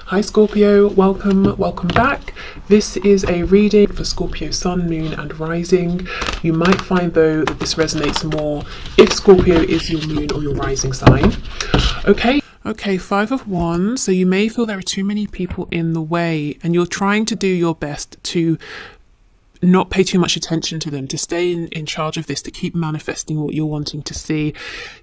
Hi Scorpio, welcome back. This is a reading for Scorpio Sun, Moon and Rising. You might find though that this resonates more if Scorpio is your moon or your rising sign. Okay, Five of Wands. So you may feel there are too many people in the way and you're trying to do your best to not pay too much attention to them, to stay in charge of this, to keep manifesting what you're wanting to see.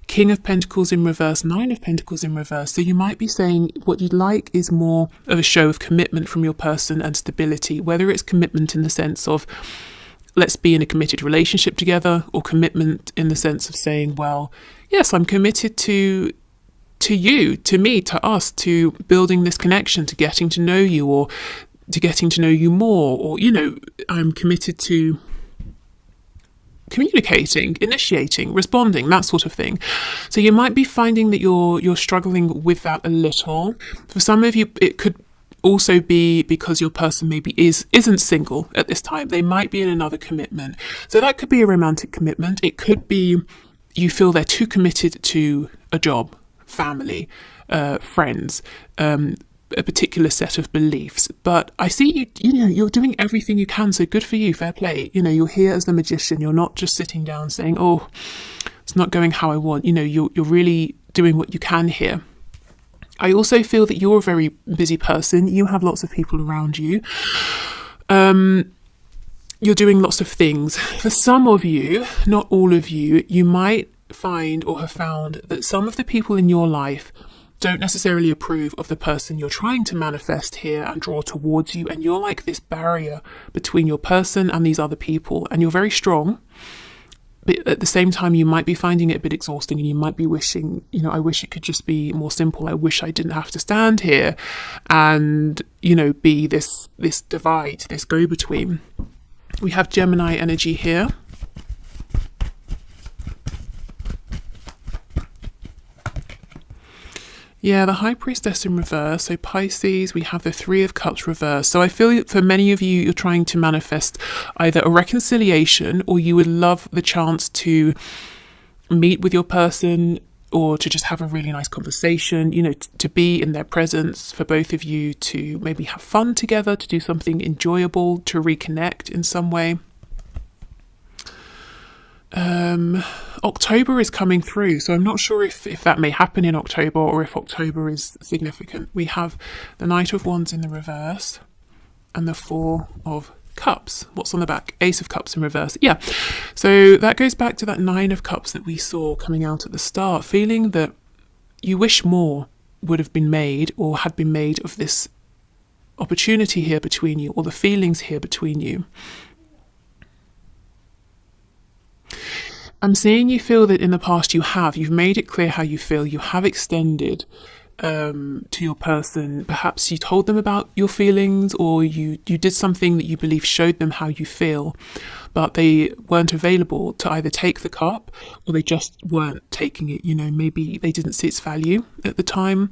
King of Pentacles in reverse, Nine of Pentacles in reverse. So you might be saying what you'd like is more of a show of commitment from your person and stability, whether it's commitment in the sense of let's be in a committed relationship together, or commitment in the sense of saying, well, yes, I'm committed to you, to me, to us, to building this connection, to getting to know you, or to getting to know you more, or, you know, I'm committed to communicating, initiating, responding, that sort of thing. So you might be finding that you're struggling with that a little. For some of you, it could also be because your person maybe isn't single at this time. They might be in another commitment. So that could be a romantic commitment. It could be you feel they're too committed to a job, family, friends, a particular set of beliefs. But I see you're doing everything you can, so good for you, fair play. You know, you're here as the magician. You're not just sitting down saying, oh, it's not going how I want. You know, you're really doing what you can here. I also feel that you're a very busy person. You have lots of people around you. You're doing lots of things. For some of you, not all of you, you might find or have found that some of the people in your life don't necessarily approve of the person you're trying to manifest here and draw towards you, and you're like this barrier between your person and these other people, and you're very strong, but at the same time you might be finding it a bit exhausting, and you might be wishing, you know, I wish it could just be more simple. I wish I didn't have to stand here and, you know, be this divide, this go-between. We have Gemini energy here. Yeah, the High Priestess in reverse. So Pisces, we have the Three of Cups reverse. So I feel for many of you, you're trying to manifest either a reconciliation, or you would love the chance to meet with your person, or to just have a really nice conversation, you know, to be in their presence, for both of you to maybe have fun together, to do something enjoyable, to reconnect in some way. October is coming through, so I'm not sure if that may happen in October, or if October is significant. We have the Knight of Wands in the reverse and the Four of Cups. What's on the back? Ace of Cups in reverse. Yeah, so that goes back to that Nine of Cups that we saw coming out at the start, feeling that you wish more would have been made, or had been made, of this opportunity here between you, or the feelings here between you. I'm seeing you feel that in the past you've made it clear how you feel. You have extended to your person. Perhaps you told them about your feelings, or you did something that you believe showed them how you feel, but they weren't available to either take the cup, or they just weren't taking it. You know, maybe they didn't see its value at the time.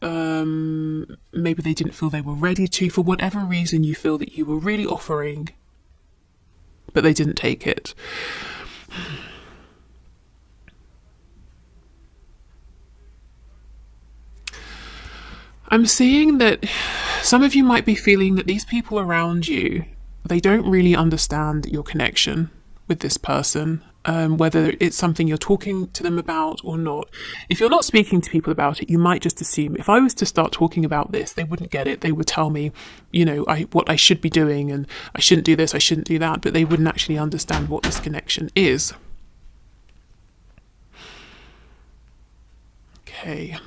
Maybe they didn't feel they were ready to. For whatever reason, you feel that you were really offering, but they didn't take it. I'm seeing that some of you might be feeling that these people around you, they don't really understand your connection with this person, whether it's something you're talking to them about or not. If you're not speaking to people about it, you might just assume, if I was to start talking about this, they wouldn't get it. They would tell me, you know, what I should be doing, and I shouldn't do this, I shouldn't do that, but they wouldn't actually understand what this connection is. Okay.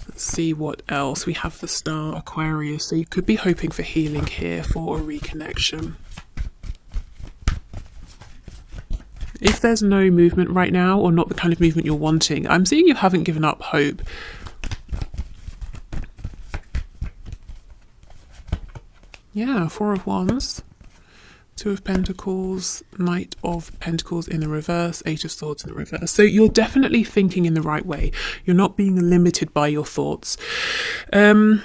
Let's see what else. We have the Star, Aquarius. So you could be hoping for healing here, for a reconnection. If there's no movement right now, or not the kind of movement you're wanting, I'm seeing you haven't given up hope. Yeah, Four of Wands, Two of Pentacles, Knight of Pentacles in the reverse, Eight of Swords in the reverse. So you're definitely thinking in the right way. You're not being limited by your thoughts. You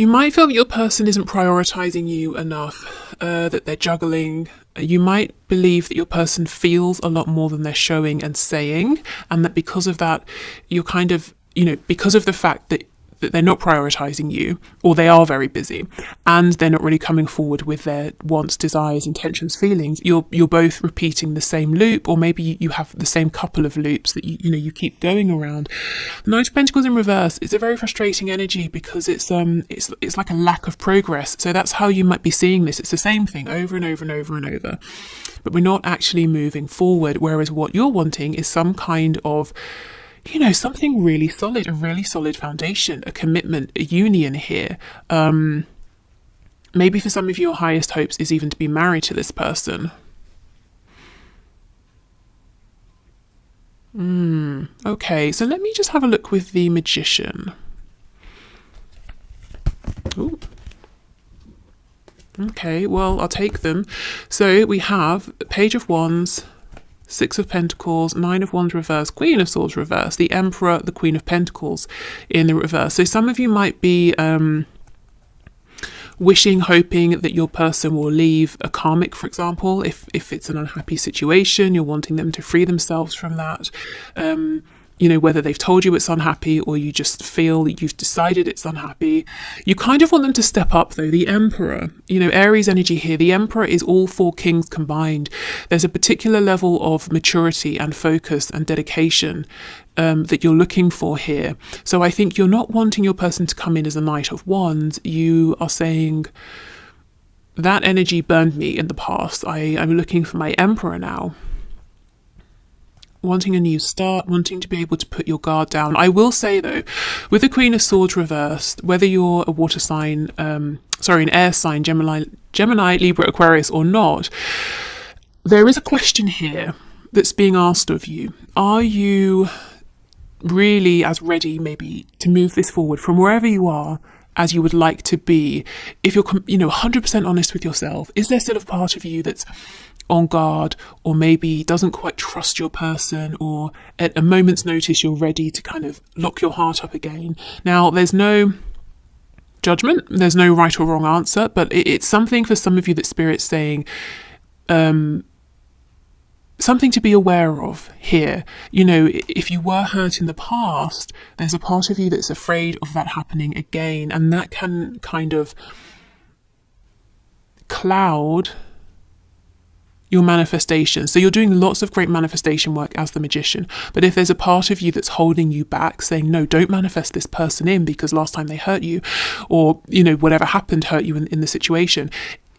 might feel that your person isn't prioritizing you enough. that they're juggling. You might believe that your person feels a lot more than they're showing and saying, and that because of that, you're kind of, because of the fact that they're not prioritizing you, or they are very busy, and they're not really coming forward with their wants, desires, intentions, feelings. You're both repeating the same loop, or maybe you have the same couple of loops that you keep going around. The Knight of Pentacles in reverse is a very frustrating energy because it's like a lack of progress. So that's how you might be seeing this. It's the same thing over and over and over and over, but we're not actually moving forward. Whereas what you're wanting is some kind of something really solid, a really solid foundation, a commitment, a union here. Maybe for some of you, your highest hopes is even to be married to this person. Okay, so let me just have a look with the Magician. Ooh. Okay, well, I'll take them. So we have Page of Wands, Six of Pentacles, Nine of Wands reverse, Queen of Swords reverse, the Emperor, the Queen of Pentacles in the reverse. So some of you might be wishing, hoping that your person will leave a karmic, for example. If it's an unhappy situation, you're wanting them to free themselves from that. Whether they've told you it's unhappy or you just feel that you've decided it's unhappy. You kind of want them to step up though. The Emperor, Aries energy here, the Emperor is all four kings combined. There's a particular level of maturity and focus and dedication that you're looking for here. So I think you're not wanting your person to come in as a Knight of Wands. You are saying, that energy burned me in the past. I'm looking for my Emperor now. Wanting a new start, wanting to be able to put your guard down. I will say though, with the Queen of Swords reversed, whether you're a water sign, an air sign, Gemini, Libra, Aquarius or not, there is a question here that's being asked of you. Are you really as ready maybe to move this forward from wherever you are as you would like to be? If you're 100% honest with yourself, is there still a part of you that's on guard, or maybe doesn't quite trust your person, or at a moment's notice you're ready to kind of lock your heart up again? Now, there's no judgment, there's no right or wrong answer, but it's something for some of you that Spirit's saying, something to be aware of here. If you were hurt in the past, there's a part of you that's afraid of that happening again, and that can kind of cloud your manifestation. So you're doing lots of great manifestation work as the Magician, but if there's a part of you that's holding you back, saying, no, don't manifest this person in because last time they hurt you, or whatever happened hurt you in the situation,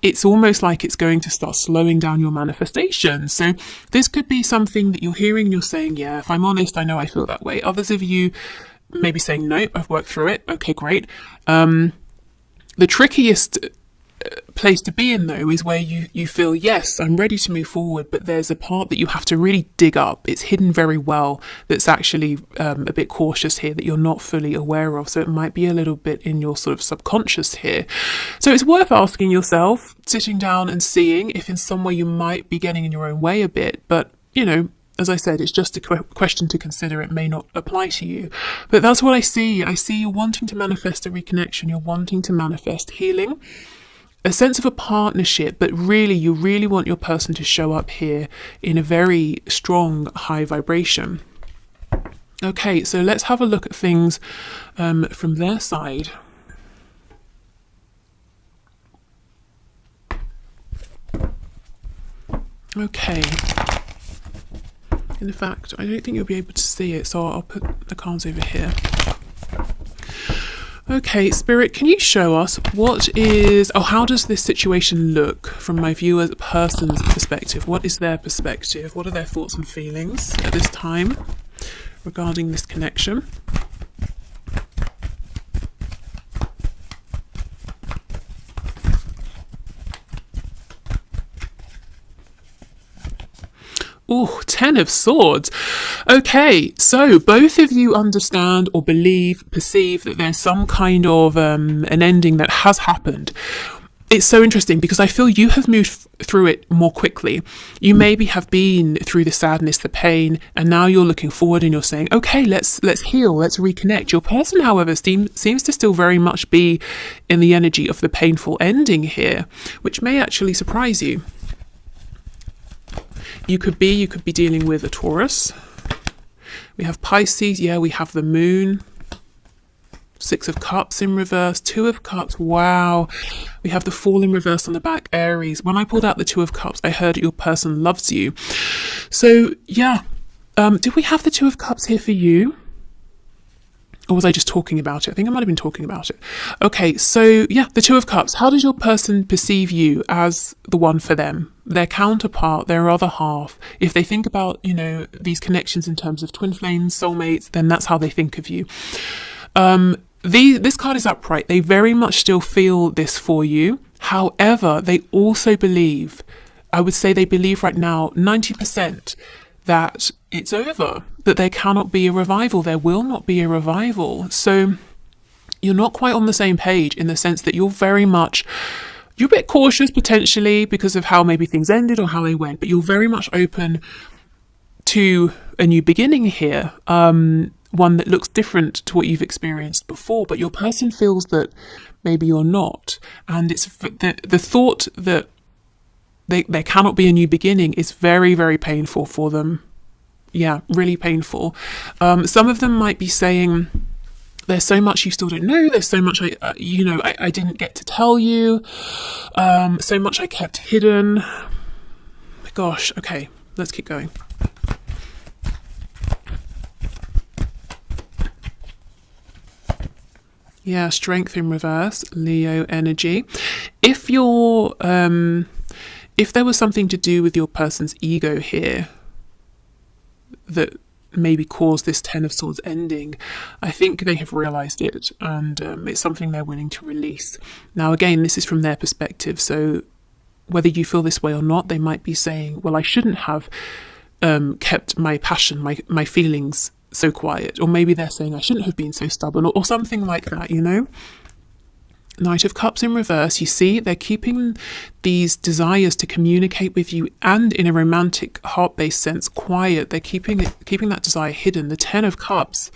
it's almost like it's going to start slowing down your manifestation. So this could be something that you're hearing and you're saying, yeah, if I'm honest, I know I feel that way. Others of you maybe saying, nope, I've worked through it. Okay, great. The trickiest place to be in though is where you feel, yes, I'm ready to move forward, but there's a part that you have to really dig up. It's hidden very well, that's actually a bit cautious here, that you're not fully aware of. So it might be a little bit in your sort of subconscious here. So it's worth asking yourself, sitting down and seeing if in some way you might be getting in your own way a bit. But as I said, it's just a question to consider. It may not apply to you, but that's what I see. I see you wanting to manifest a reconnection. You're wanting to manifest healing, a sense of a partnership, but really, you really want your person to show up here in a very strong, high vibration. Okay, so let's have a look at things from their side. Okay. In fact, I don't think you'll be able to see it, so I'll put the cards over here. Okay, Spirit, can you show us how does this situation look from my viewer's person's perspective? What is their perspective? What are their thoughts and feelings at this time regarding this connection? Oh, 10 of Swords. Okay, so both of you understand or perceive that there's some kind of an ending that has happened. it's so interesting because I feel you have moved through it more quickly. You maybe have been through the sadness, the pain, and now you're looking forward and you're saying, okay, let's heal, let's reconnect. Your person, however, seems to still very much be in the energy of the painful ending here, which may actually surprise you. You could be dealing with a Taurus. We have Pisces, yeah, we have the moon. Six of Cups in reverse, Two of Cups, wow. We have the Fool in reverse on the back, Aries. When I pulled out the Two of Cups, I heard your person loves you. So, yeah. Did we have the Two of Cups here for you? Or was I just talking about it? I think I might have been talking about it. Okay, so, yeah, the Two of Cups. How does your person perceive you as the one for them? Their counterpart, their other half. If they think about, you know, these connections in terms of twin flames, soulmates, then that's how they think of you. This card is upright. They very much still feel this for you. However, they also believe, I would say they believe right now, 90% that it's over, that there cannot be a revival. There will not be a revival. So you're not quite on the same page in the sense that you're a bit cautious potentially because of how maybe things ended or how they went, but you're very much open to a new beginning here. One that looks different to what you've experienced before, but your person feels that maybe you're not. And it's the thought that there cannot be a new beginning is very, very painful for them. Yeah, really painful. Some of them might be saying, there's so much you still don't know. There's so much I didn't get to tell you. So much I kept hidden. Gosh, okay, let's keep going. Yeah, Strength in reverse, Leo energy. If you're, if there was something to do with your person's ego here that maybe caused this Ten of Swords ending, I think they have realised it, and it's something they're willing to release. Now, again, this is from their perspective, so whether you feel this way or not, they might be saying, well, I shouldn't have kept my passion, my feelings so quiet, or maybe they're saying I shouldn't have been so stubborn, or something like that, you know. Knight of Cups in reverse, you see they're keeping these desires to communicate with you and in a romantic heart-based sense quiet. They're keeping that desire hidden. The Ten of Cups,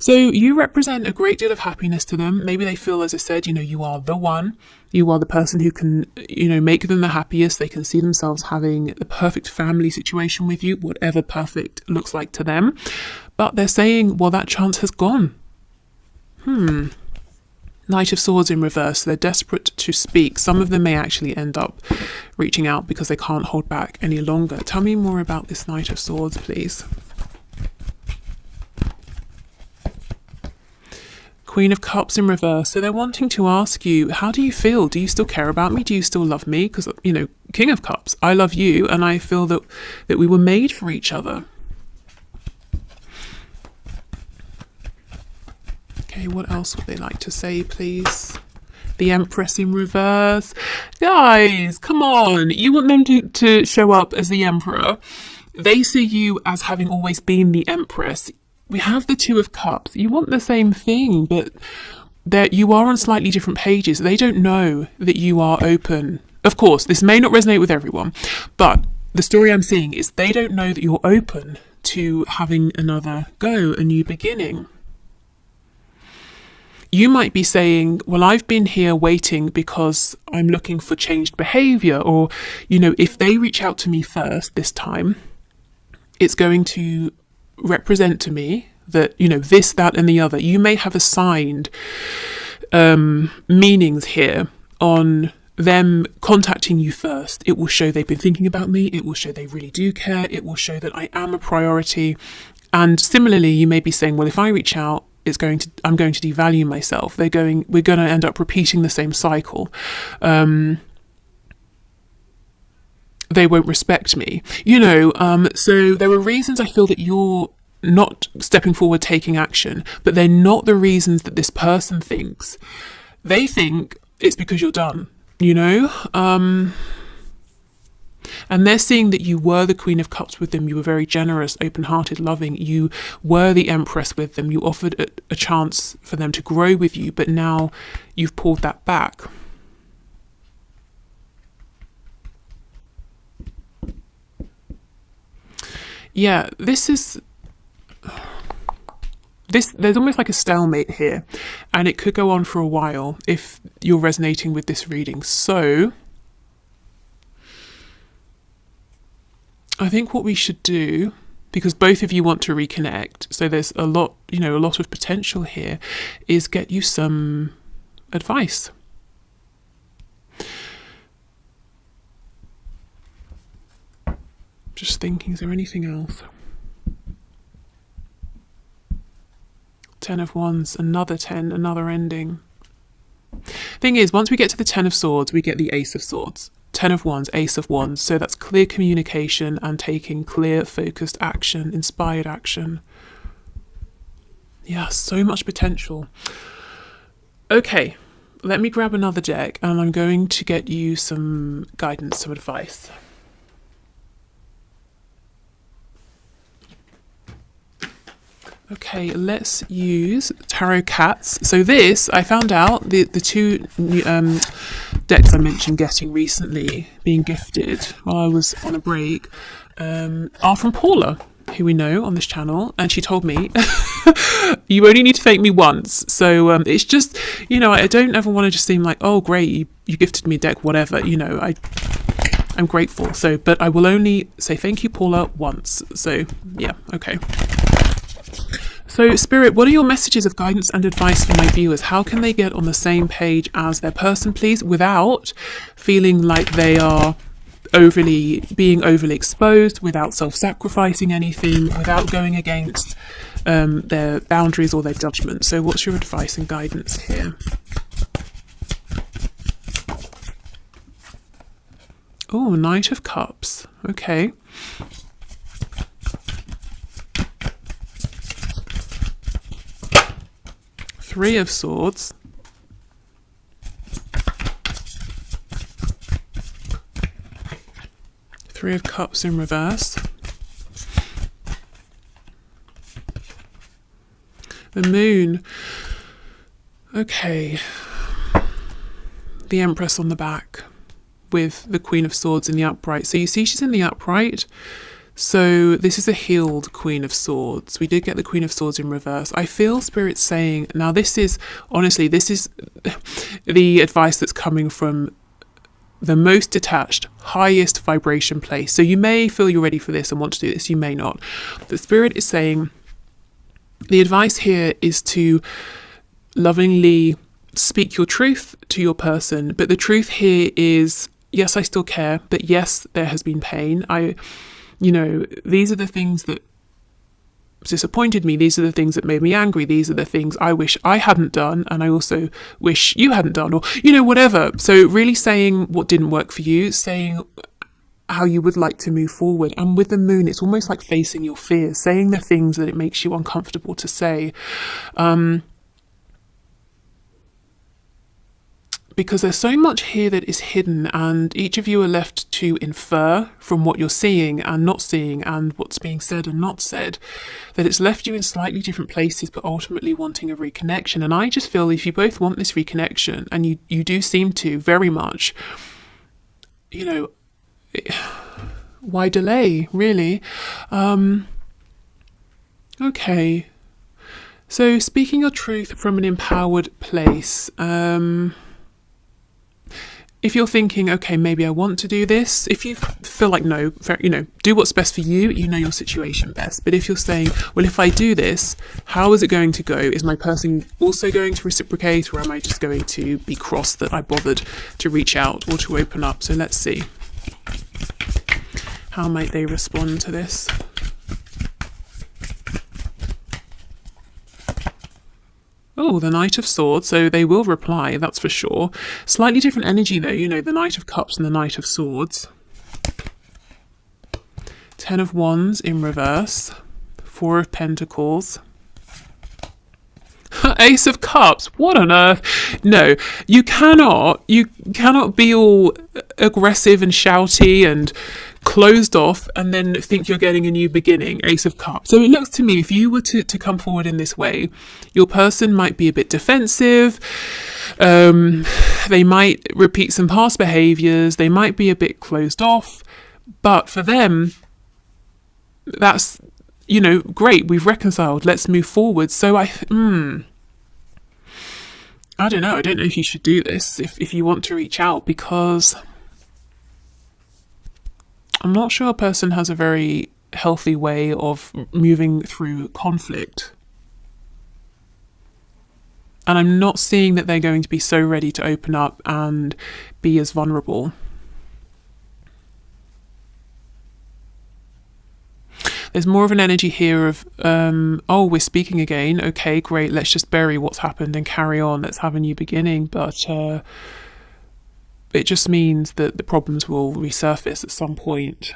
so you represent a great deal of happiness to them. Maybe they feel, as I said, you know, you are the one, you are the person who can, you know, make them the happiest. They can see themselves having the perfect family situation with you, whatever perfect looks like to them. But they're saying, well, that chance has gone. Knight of Swords in reverse. They're desperate to speak. Some of them may actually end up reaching out because they can't hold back any longer. Tell me more about this Knight of Swords, please. Queen of Cups in reverse. So they're wanting to ask you, how do you feel? Do you still care about me? Do you still love me? Because, you know, King of Cups, I love you, and I feel that we were made for each other. Okay, what else would they like to say, please? The Empress in reverse. Guys, come on. You want them to show up as the Emperor. They see you as having always been the Empress. We have the Two of Cups. You want the same thing, but you are on slightly different pages. They don't know that you are open. Of course, this may not resonate with everyone, but the story I'm seeing is they don't know that you're open to having another go, a new beginning. You might be saying, well, I've been here waiting because I'm looking for changed behaviour, or, you know, if they reach out to me first this time, it's going to represent to me that, you know, this, that and the other. You may have assigned meanings here on them contacting you first. It will show they've been thinking about me. It will show they really do care. It will show that I am a priority. And similarly, you may be saying, well, if I reach out, I'm going to devalue myself. We're going to end up repeating the same cycle. They won't respect me, you know. So there are reasons I feel that you're not stepping forward, taking action, but they're not the reasons that this person thinks. They think it's because you're done, you know. And they're seeing that you were the Queen of Cups with them. You were very generous, open-hearted, loving. You were the Empress with them. You offered a chance for them to grow with you, but now you've pulled that back. yeah, there's almost like a stalemate here, and it could go on for a while if you're resonating with this reading. So I think what we should do, because both of you want to reconnect, so there's a lot of potential here, is get you some advice. Just thinking, is there anything else? 10 of Wands, another 10, another ending. Thing is, once we get to the 10 of Swords, we get the Ace of Swords. 10 of Wands, Ace of Wands. So that's clear communication and taking clear, focused action, inspired action. Yeah, so much potential. Okay, let me grab another deck and I'm going to get you some guidance, some advice. Okay, let's use Tarot Cats. So this, I found out, the two decks I mentioned getting recently, being gifted while I was on a break, are from Paula, who we know on this channel. And she told me, you only need to thank me once. So it's just, I don't ever want to just seem like, oh, great, you gifted me a deck, whatever. I'm grateful. So, but I will only say thank you, Paula, once. So, yeah, okay. So, Spirit, what are your messages of guidance and advice for my viewers? How can they get on the same page as their person, please, without feeling like they are being overly exposed, without self-sacrificing anything, without going against their boundaries or their judgment? So what's your advice and guidance here? Oh, Knight of Cups. Okay. Three of Swords. Three of Cups in reverse. The Moon. Okay. The Empress on the back with the Queen of Swords in the upright. So you see she's in the upright. So this is a healed Queen of Swords. We did get the Queen of Swords in reverse. I feel Spirit saying, now this is the advice that's coming from the most detached, highest vibration place. So you may feel you're ready for this and want to do this, you may not. The Spirit is saying the advice here is to lovingly speak your truth to your person. But the truth here is, yes, I still care, but yes, there has been pain. These are the things that disappointed me. These are the things that made me angry. These are the things I wish I hadn't done. And I also wish you hadn't done, or, whatever. So really saying what didn't work for you, saying how you would like to move forward. And with the Moon, it's almost like facing your fears, saying the things that it makes you uncomfortable to say. Because there's so much here that is hidden, and each of you are left to infer from what you're seeing and not seeing and what's being said and not said, that it's left you in slightly different places but ultimately wanting a reconnection. And I just feel if you both want this reconnection, and you do seem to very much, why delay, really? Okay. So speaking your truth from an empowered place, if you're thinking, okay, maybe I want to do this, if you feel like no, do what's best for you, your situation best. But if you're saying, well, if I do this, how is it going to go? Is my person also going to reciprocate, or am I just going to be cross that I bothered to reach out or to open up? So let's see. How might they respond to this? Oh, the Knight of Swords, so they will reply, that's for sure. Slightly different energy though, the Knight of Cups and the Knight of Swords. 10 of Wands in reverse. 4 of Pentacles. Ace of Cups, what on earth? No, you cannot be all aggressive and shouty and closed off and then think you're getting a new beginning. Ace of Cups. So it looks to me, if you were to come forward in this way, your person might be a bit defensive. They might repeat some past behaviors. They might be a bit closed off. But for them, That's, great, we've reconciled, let's move forward. So I don't know. I don't know if you should do this, if you want to reach out, because I'm not sure a person has a very healthy way of moving through conflict. And I'm not seeing that they're going to be so ready to open up and be as vulnerable. There's more of an energy here of, oh, we're speaking again. Okay, great. Let's just bury what's happened and carry on. Let's have a new beginning. But it just means that the problems will resurface at some point.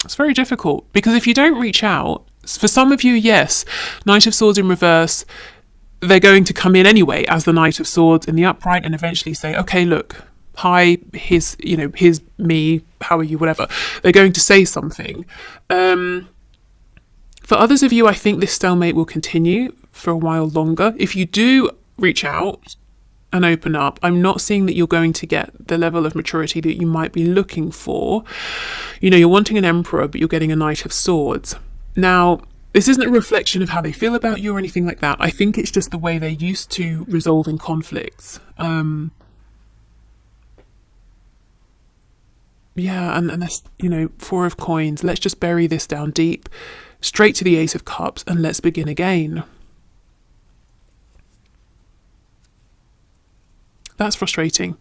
It's very difficult, because if you don't reach out, for some of you, yes, Knight of Swords in reverse, they're going to come in anyway as the Knight of Swords in the upright and eventually say, okay, look, hi, here's me, how are you, whatever. They're going to say something. For others of you, I think this stalemate will continue for a while longer. If you do reach out and open up, I'm not seeing that you're going to get the level of maturity that you might be looking for. You're wanting an Emperor, but you're getting a Knight of Swords. Now, this isn't a reflection of how they feel about you or anything like that. I think it's just the way they're used to resolving conflicts. Yeah, and that's, Four of Coins. Let's just bury this down deep, straight to the Ace of Cups, and let's begin again. That's frustrating.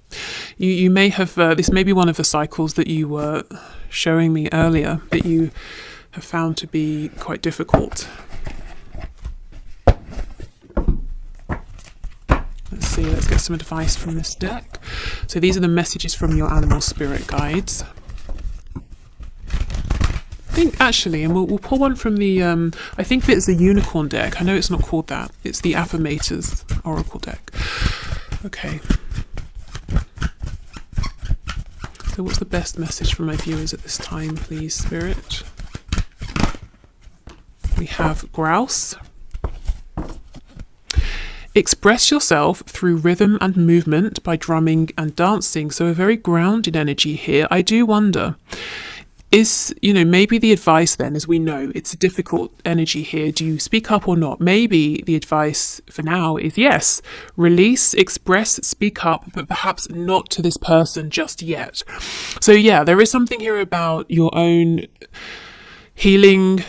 You may have, this may be one of the cycles that you were showing me earlier that you have found to be quite difficult. Let's see, let's get some advice from this deck. So these are the messages from your animal spirit guides. I think actually, and we'll pull one from the, I think it's the Unicorn deck. I know it's not called that. It's the Affirmators Oracle deck. Okay. So what's the best message for my viewers at this time, please, Spirit? We have Grouse. Express yourself through rhythm and movement by drumming and dancing. So a very grounded energy here. I do wonder, is, maybe the advice then, as we know, it's a difficult energy here. Do you speak up or not? Maybe the advice for now is yes, release, express, speak up, but perhaps not to this person just yet. So yeah, there is something here about your own healing,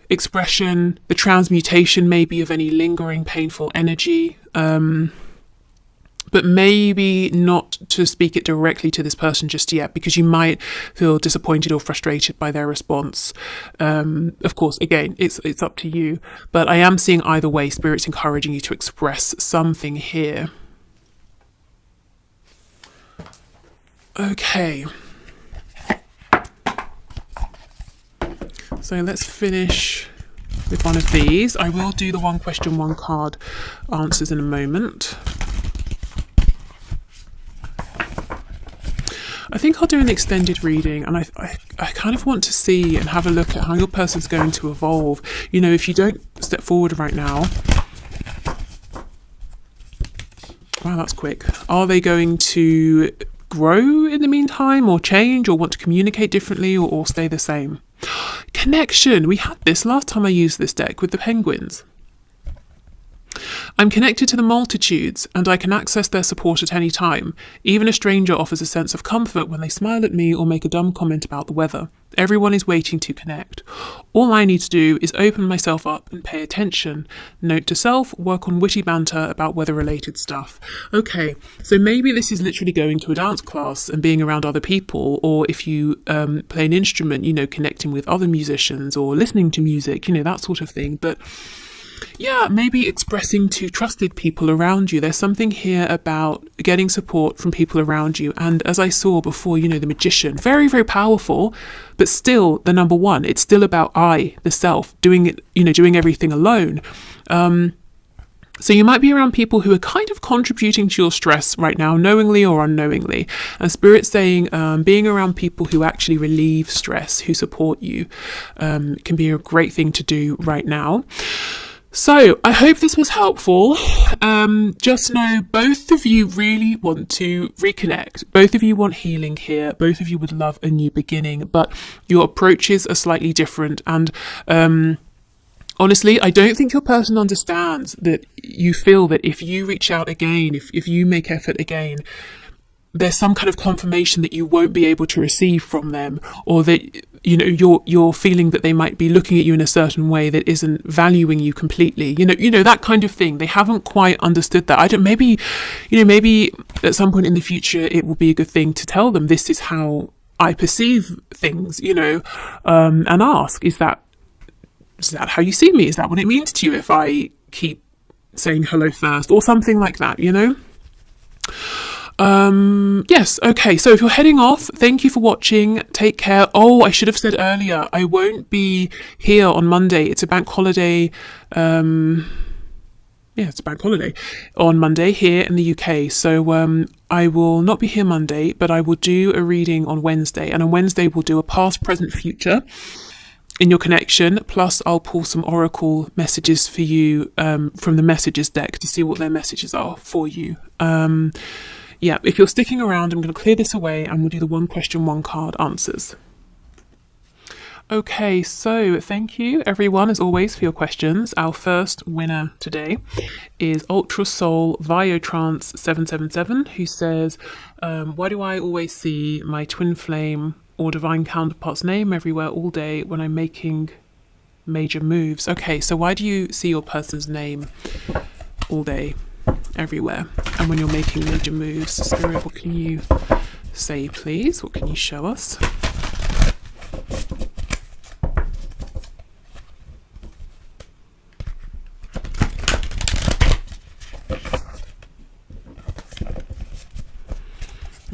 expression, the transmutation maybe of any lingering painful energy, but maybe not to speak it directly to this person just yet, because you might feel disappointed or frustrated by their response. Of course, again, it's up to you, but I am seeing either way, Spirit's encouraging you to express something here. Okay. So let's finish with one of these. I will do the one question, one card answers in a moment. I think I'll do an extended reading, and I kind of want to see and have a look at how your person's going to evolve. If you don't step forward right now, wow, that's quick. Are they going to grow in the meantime, or change, or want to communicate differently, or stay the same? Connection. We had this last time I used this deck with the penguins. I'm connected to the multitudes, and I can access their support at any time. Even a stranger offers a sense of comfort when they smile at me or make a dumb comment about the weather. Everyone is waiting to connect. All I need to do is open myself up and pay attention. Note to self, work on witty banter about weather-related stuff. Okay, so maybe this is literally going to a dance class and being around other people, or if you play an instrument, connecting with other musicians or listening to music, that sort of thing. But yeah, maybe expressing to trusted people around you. There's something here about getting support from people around you. And as I saw before, the Magician, very, very powerful, but still the number one. It's still about the self, doing it, doing everything alone. So you might be around people who are kind of contributing to your stress right now, knowingly or unknowingly. And Spirit's saying being around people who actually relieve stress, who support you, can be a great thing to do right now. So I hope this was helpful. Just know both of you really want to reconnect. Both of you want healing here. Both of you would love a new beginning, but your approaches are slightly different. And honestly, I don't think your person understands that you feel that if you reach out again, if you make effort again, there's some kind of confirmation that you won't be able to receive from them, or that you're feeling that they might be looking at you in a certain way that isn't valuing you completely. That kind of thing. They haven't quite understood that. Maybe at some point in the future it will be a good thing to tell them this is how I perceive things. And ask, is that how you see me? Is that what it means to you if I keep saying hello first, or something like that? Yes, okay, so if you're heading off, thank you for watching, take care. Oh, I should have said earlier, I won't be here on Monday, it's a bank holiday, it's a bank holiday on Monday here in the UK, so I will not be here Monday, but I will do a reading on Wednesday, and on Wednesday we'll do a past, present, future in your connection, plus I'll pull some oracle messages for you from the messages deck to see what their messages are for you. If you're sticking around, I'm going to clear this away and we'll do the one question, one card answers. Okay, so thank you everyone as always for your questions. Our first winner today is Ultra Soul Viotrance 777, who says, why do I always see my twin flame or divine counterpart's name everywhere all day when I'm making major moves? Okay, so why do you see your person's name all day, everywhere, and when you're making major moves? Spirit, what can you say, please? What can you show us?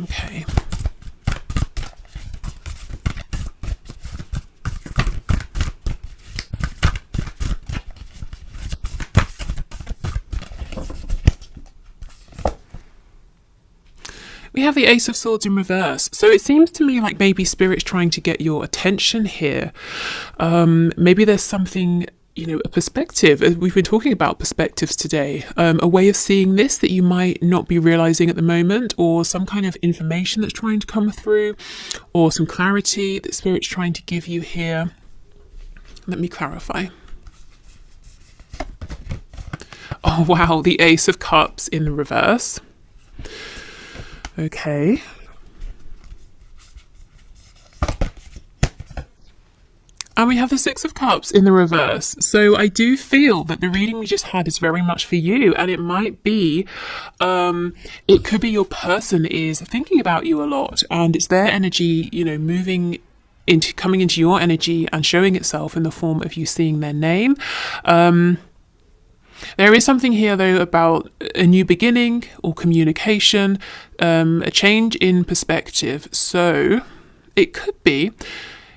Okay. We have the Ace of Swords in reverse. So it seems to me like maybe Spirit's trying to get your attention here. Maybe there's something, a perspective. We've been talking about perspectives today. A way of seeing this that you might not be realizing at the moment, or some kind of information that's trying to come through, or some clarity that Spirit's trying to give you here. Let me clarify. Oh, wow. The Ace of Cups in the reverse. Okay. And we have the Six of Cups in the reverse. So I do feel that the reading we just had is very much for you. And it might be, it could be your person is thinking about you a lot. And it's their energy, coming into your energy and showing itself in the form of you seeing their name. There is something here, though, about a new beginning or communication, a change in perspective. So it could be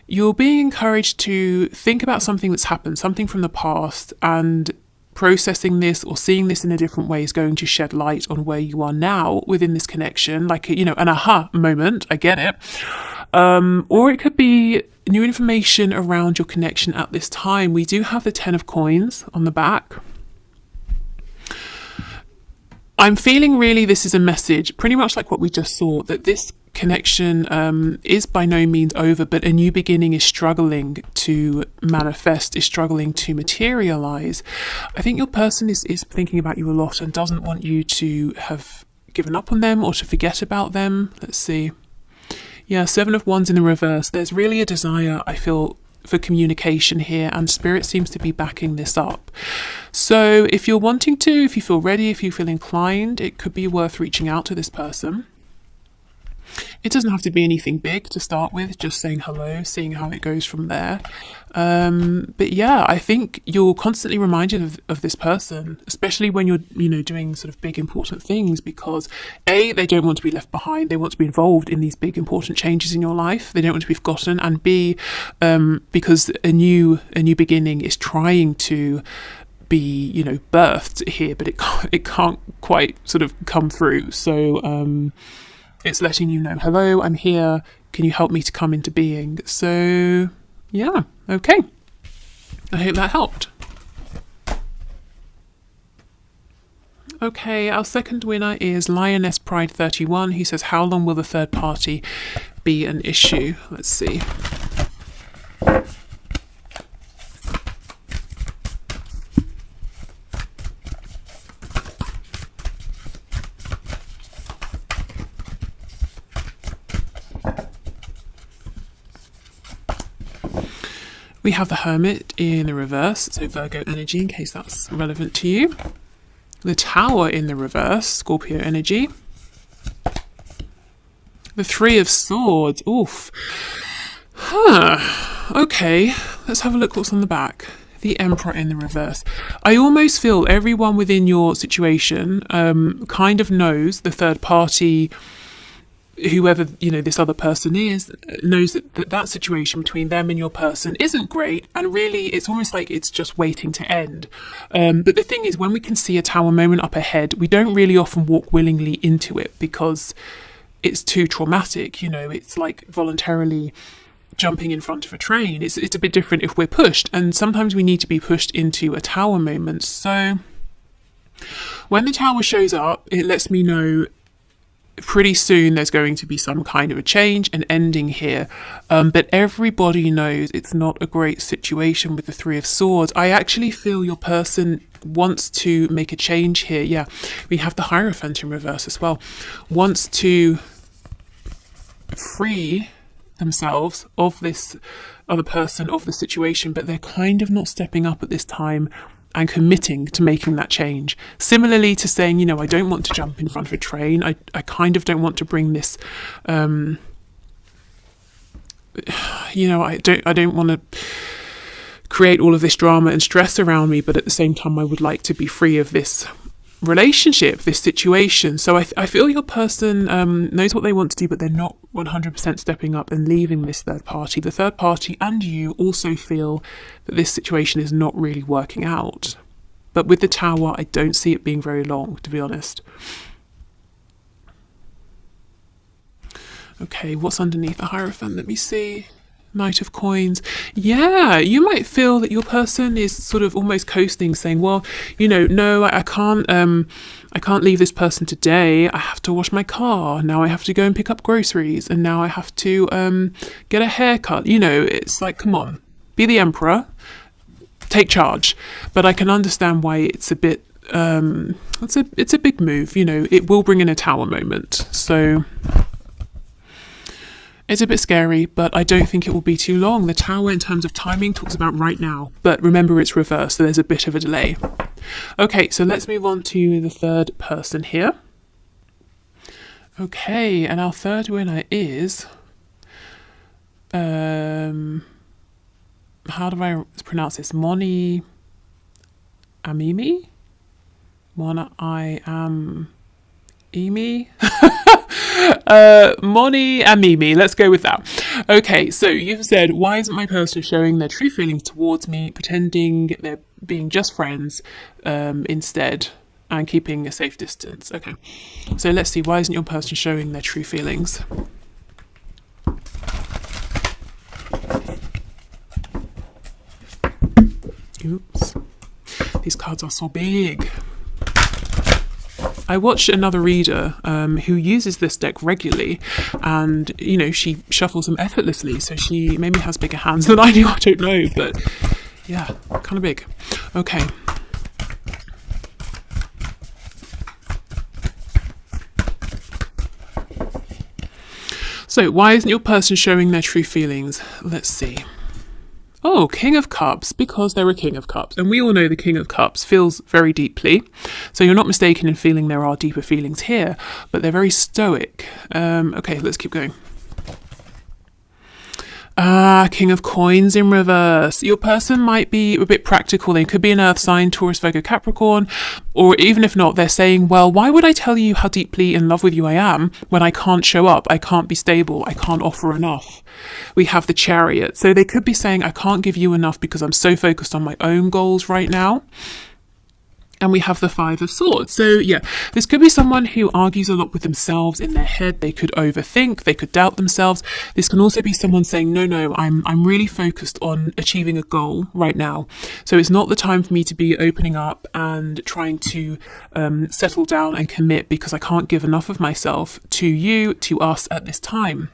you're being encouraged to think about something that's happened, something from the past, and processing this or seeing this in a different way is going to shed light on where you are now within this connection, like, an aha moment. I get it. Or it could be new information around your connection at this time. We do have the 10 of Coins on the back. I'm feeling really this is a message, pretty much like what we just saw, that this connection is by no means over, but a new beginning is struggling to manifest, is struggling to materialize. I think your person is thinking about you a lot and doesn't want you to have given up on them or to forget about them. Let's see. Yeah, Seven of Wands in the reverse. There's really a desire, I feel, for communication here, and Spirit seems to be backing this up. So if you're wanting to, if you feel ready, if you feel inclined, it could be worth reaching out to this person. It doesn't have to be anything big to start with, just saying hello, seeing how it goes from there. But yeah, I think you're constantly reminded of this person, especially when you're, doing sort of big important things, because A, they don't want to be left behind. They want to be involved in these big important changes in your life. They don't want to be forgotten. And B, because a new beginning is trying to be, birthed here, but it can't quite sort of come through. So, it's letting you know, hello, I'm here. Can you help me to come into being? So, yeah, okay. I hope that helped. Okay, our second winner is Lioness Pride 31, who says, how long will the third party be an issue? Let's see. We have the Hermit in the reverse, so Virgo energy, in case that's relevant to you. The Tower in the reverse, Scorpio energy. The Three of Swords, oof. Okay, let's have a look what's on the back. The Emperor in the reverse. I almost feel everyone within your situation kind of knows the third party, whoever this other person is, knows that situation between them and your person isn't great, and really it's almost like it's just waiting to end. But the thing is, when we can see a Tower moment up ahead, we don't really often walk willingly into it because it's too traumatic. It's like voluntarily jumping in front of a train. It's a bit different if we're pushed, and sometimes we need to be pushed into a Tower moment. So when the Tower shows up, it lets me know pretty soon there's going to be some kind of a change and ending here, but everybody knows it's not a great situation with the Three of Swords. I actually feel your person wants to make a change here. Yeah, we have the Hierophant in reverse as well. Wants to free themselves of this other person, of the situation, but they're kind of not stepping up at this time and committing to making that change. Similarly to saying, I don't want to jump in front of a train. I kind of don't want to bring this, I don't want to create all of this drama and stress around me, but at the same time, I would like to be free of this relationship, this situation. So I feel your person knows what they want to do, but they're not 100% stepping up and leaving this third party. The third party and you also feel that this situation is not really working out. But with the Tower, I don't see it being very long, to be honest. Okay, what's underneath the Hierophant? Let me see. Knight of Coins. Yeah, you might feel that your person is sort of almost coasting, saying, well, no, I can't leave this person today. I have to wash my car. Now I have to go and pick up groceries, and now I have to get a haircut. It's like, come on, be the Emperor, take charge. But I can understand why it's a bit it's a big move. It will bring in a Tower moment. So it's a bit scary, but I don't think it will be too long. The Tower, in terms of timing, talks about right now. But remember, it's reversed, so there's a bit of a delay. Okay, so let's move on to the third person here. Okay, and our third winner is... how do I pronounce this? Moni Amimi? Mona I am... Emi? Moni and Mimi, let's go with that. Okay, so you've said, why isn't my person showing their true feelings towards me, pretending they're being just friends instead, and keeping a safe distance? Okay, so let's see, why isn't your person showing their true feelings? Oops, these cards are so big. I watched another reader who uses this deck regularly, and she shuffles them effortlessly, so she maybe has bigger hands than I do. I don't know, but yeah, kind of big. Okay. So why isn't your person showing their true feelings? Let's see. Oh, King of Cups, because they're a King of Cups. And we all know the King of Cups feels very deeply. So you're not mistaken in feeling there are deeper feelings here, but they're very stoic. Okay, let's keep going. King of Coins in reverse. Your person might be a bit practical. They could be an earth sign, Taurus, Virgo, Capricorn, or even if not, they're saying, well, why would I tell you how deeply in love with you I am when I can't show up, I can't be stable, I can't offer enough? We have the Chariot. So they could be saying, I can't give you enough because I'm so focused on my own goals right now. And we have the Five of Swords. So yeah, this could be someone who argues a lot with themselves in their head. They could overthink, they could doubt themselves. This can also be someone saying, no, I'm really focused on achieving a goal right now. So it's not the time for me to be opening up and trying to settle down and commit, because I can't give enough of myself to you, to us at this time.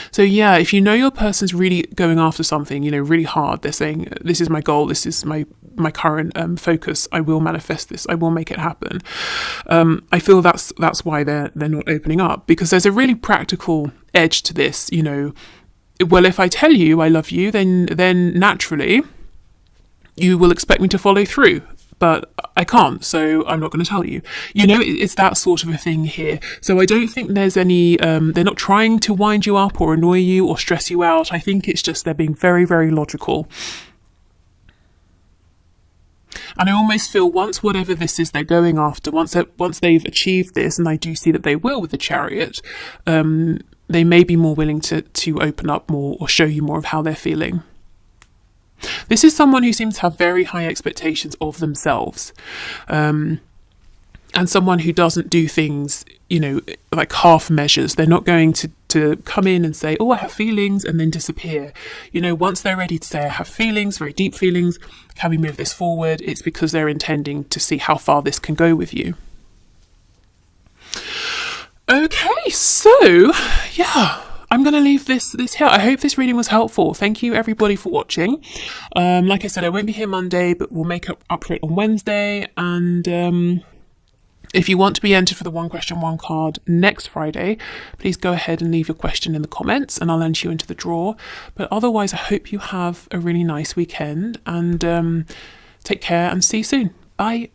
So yeah, if you know your person's really going after something, you know, really hard, they're saying, this is my goal, this is my current focus, I will manifest this, I will make it happen. I feel that's why they're not opening up, because there's a really practical edge to this, you know. Well, if I tell you I love you, then naturally you will expect me to follow through. But I can't, so I'm not going to tell you. You know, it's that sort of a thing here. So I don't think there's any, they're not trying to wind you up or annoy you or stress you out. I think it's just they're being very, very logical. And I almost feel once whatever this is they're going after, once they've achieved this, and I do see that they will with the Chariot, they may be more willing to open up more or show you more of how they're feeling. This is someone who seems to have very high expectations of themselves, and someone who doesn't do things, you know, like half measures. They're not going to come in and say, oh, I have feelings, and then disappear. You know, once they're ready to say, I have feelings, very deep feelings, can we move this forward? It's because they're intending to see how far this can go with you. Okay, so yeah, I'm going to leave this here. I hope this reading was helpful. Thank you everybody for watching. Like I said, I won't be here Monday, but we'll make up for it on Wednesday. And if you want to be entered for the One Question, One Card next Friday, please go ahead and leave your question in the comments and I'll enter you into the draw. But otherwise, I hope you have a really nice weekend, and take care and see you soon. Bye.